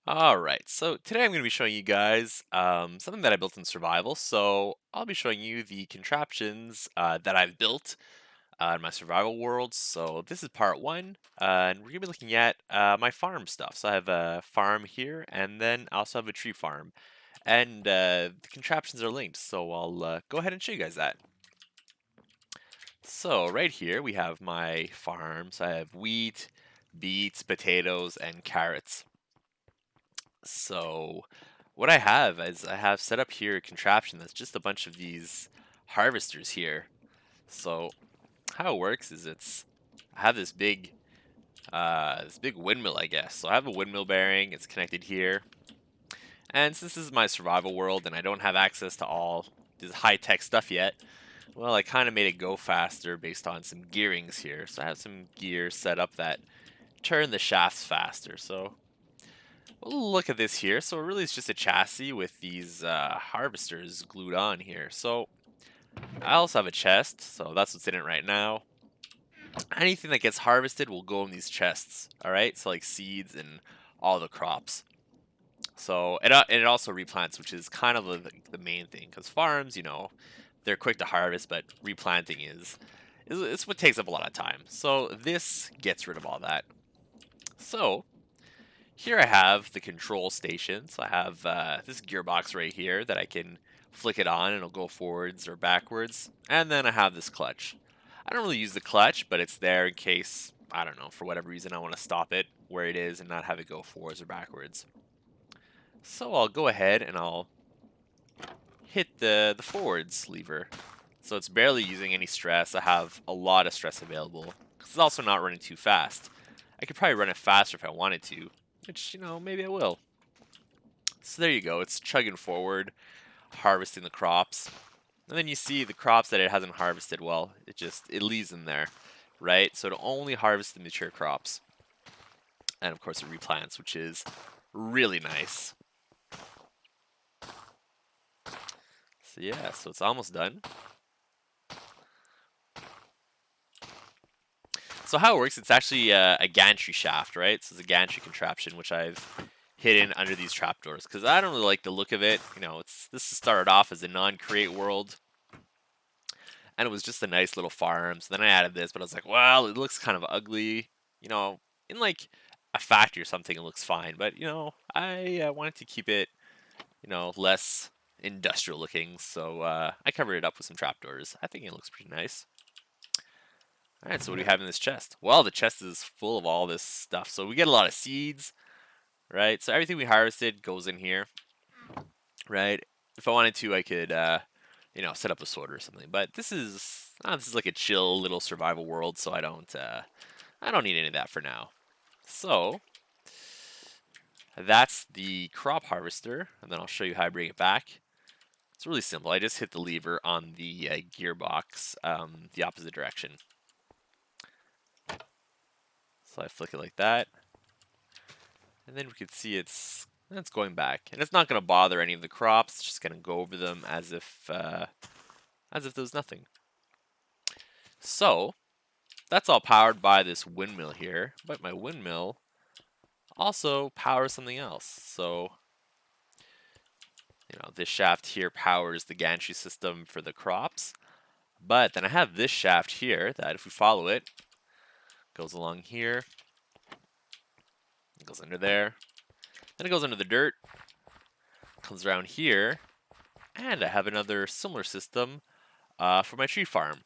All right, so today I'm going to be showing you guys something that I built in survival. So I'll be showing you the contraptions that I've built in my survival world. So this is part one, and we're going to be looking at my farm stuff. So I have a farm here, and then I also have a tree farm. And the contraptions are linked, so I'll go ahead and show you guys that. So right here we have my farm. So I have wheat, beets, potatoes, and carrots. So what I have is I have set up here a contraption that's just a bunch of these harvesters here. So how it works is I have this big windmill, I guess. So I have a windmill bearing, it's connected here. And since this is my survival world and I don't have access to all this high-tech stuff yet, well, I kind of made it go faster based on some gearings here. So I have some gears set up that turn the shafts faster. So we'll look at this here. So it really is just a chassis with these harvesters glued on here. So I also have a chest, so that's what's in it right now. Anything that gets harvested will go in these chests. All right, so like seeds and all the crops. So and it also replants, which is kind of the main thing, because farms, they're quick to harvest, but replanting is it's what takes up a lot of time. So this gets rid of all that. So here I have the control station. So I have this gearbox right here that I can flick it on and it'll go forwards or backwards. And then I have this clutch. I don't really use the clutch, but it's there in case, I don't know, for whatever reason I want to stop it where it is and not have it go forwards or backwards. So I'll go ahead and I'll hit the forwards lever. So it's barely using any stress. I have a lot of stress available because it's also not running too fast. I could probably run it faster if I wanted to, which, maybe I will. So there you go. It's chugging forward, harvesting the crops. And then you see the crops that it hasn't harvested, well, it leaves them there, right? So it'll only harvest the mature crops. And of course it replants, which is really nice. So yeah, so it's almost done. So how it works, it's actually a gantry shaft, right? So it's a gantry contraption, which I've hidden under these trapdoors because I don't really like the look of it. This started off as a non-create world, and it was just a nice little farm. So then I added this, but I was like, well, it looks kind of ugly. In like a factory or something, it looks fine, but I wanted to keep it, less industrial looking. So I covered it up with some trapdoors. I think it looks pretty nice. All right, so what do we have in this chest? Well, the chest is full of all this stuff. So we get a lot of seeds, right? So everything we harvested goes in here, right? If I wanted to, I could, set up a sorter or something. But this is like a chill little survival world, so I don't need any of that for now. So that's the crop harvester, and then I'll show you how I bring it back. It's really simple. I just hit the lever on the gearbox, the opposite direction. So I flick it like that. And then we can see it's going back. And it's not going to bother any of the crops. It's just going to go over them as if there was nothing. So that's all powered by this windmill here. But my windmill also powers something else. So, this shaft here powers the gantry system for the crops. But then I have this shaft here that if we follow it, goes along here. It goes under there. Then it goes under the dirt. Comes around here. And I have another similar system for my tree farm.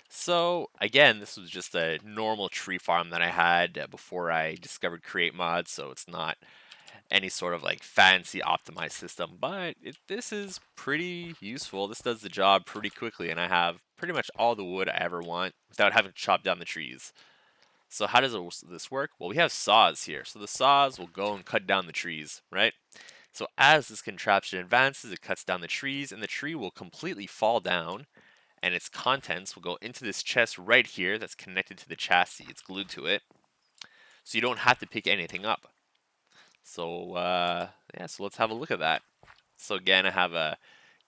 So again, this was just a normal tree farm that I had before I discovered Create Mod, so it's not any sort of like fancy optimized system, but this is pretty useful. This does the job pretty quickly, and I have pretty much all the wood I ever want without having to chop down the trees. So how does this work? Well, we have saws here, so the saws will go and cut down the trees, right? So as this contraption advances, it cuts down the trees, and the tree will completely fall down, and its contents will go into this chest right here that's connected to the chassis. It's glued to it, so you don't have to pick anything up. So yeah, so let's have a look at that. So again, I have a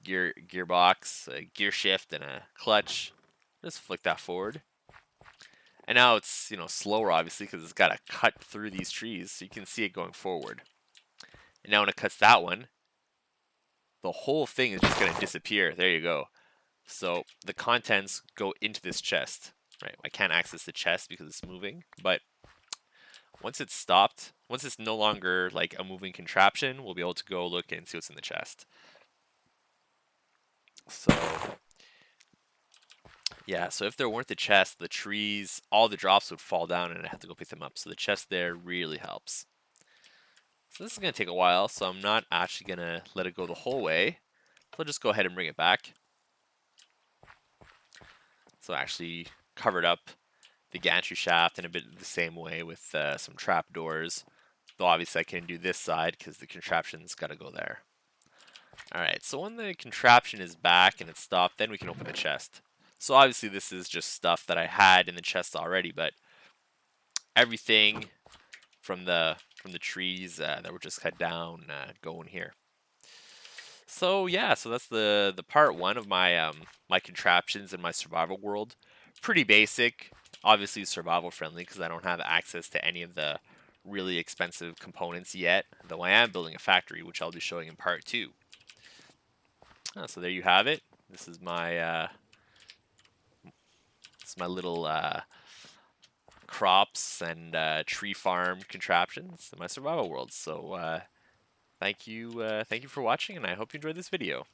gearbox, a gear shift, and a clutch. Just flick that forward, and now it's slower obviously because it's got to cut through these trees, so you can see it going forward. And now when it cuts that one, the whole thing is just going to disappear. There you go. So the contents go into this chest. Right, I can't access the chest because it's moving, but once it's stopped, once it's no longer like a moving contraption, we'll be able to go look and see what's in the chest. So yeah, so if there weren't the chest, the trees, all the drops would fall down and I have to go pick them up. So the chest there really helps. So this is going to take a while, so I'm not actually going to let it go the whole way. So I'll just go ahead and bring it back. So I actually covered up the gantry shaft in a bit the same way with some trap doors. Though obviously I can do this side because the contraption's got to go there. Alright, so when the contraption is back and it's stopped, then we can open the chest. So obviously this is just stuff that I had in the chest already, but everything from the trees that were just cut down go in here. So yeah, so that's the part one of my my contraptions in my survival world. Pretty basic, obviously survival friendly because I don't have access to any of the really expensive components yet. Though I am building a factory, which I'll be showing in part two. So there you have it. This is my little crops and tree farm contraptions in my survival world. So thank you for watching, and I hope you enjoyed this video.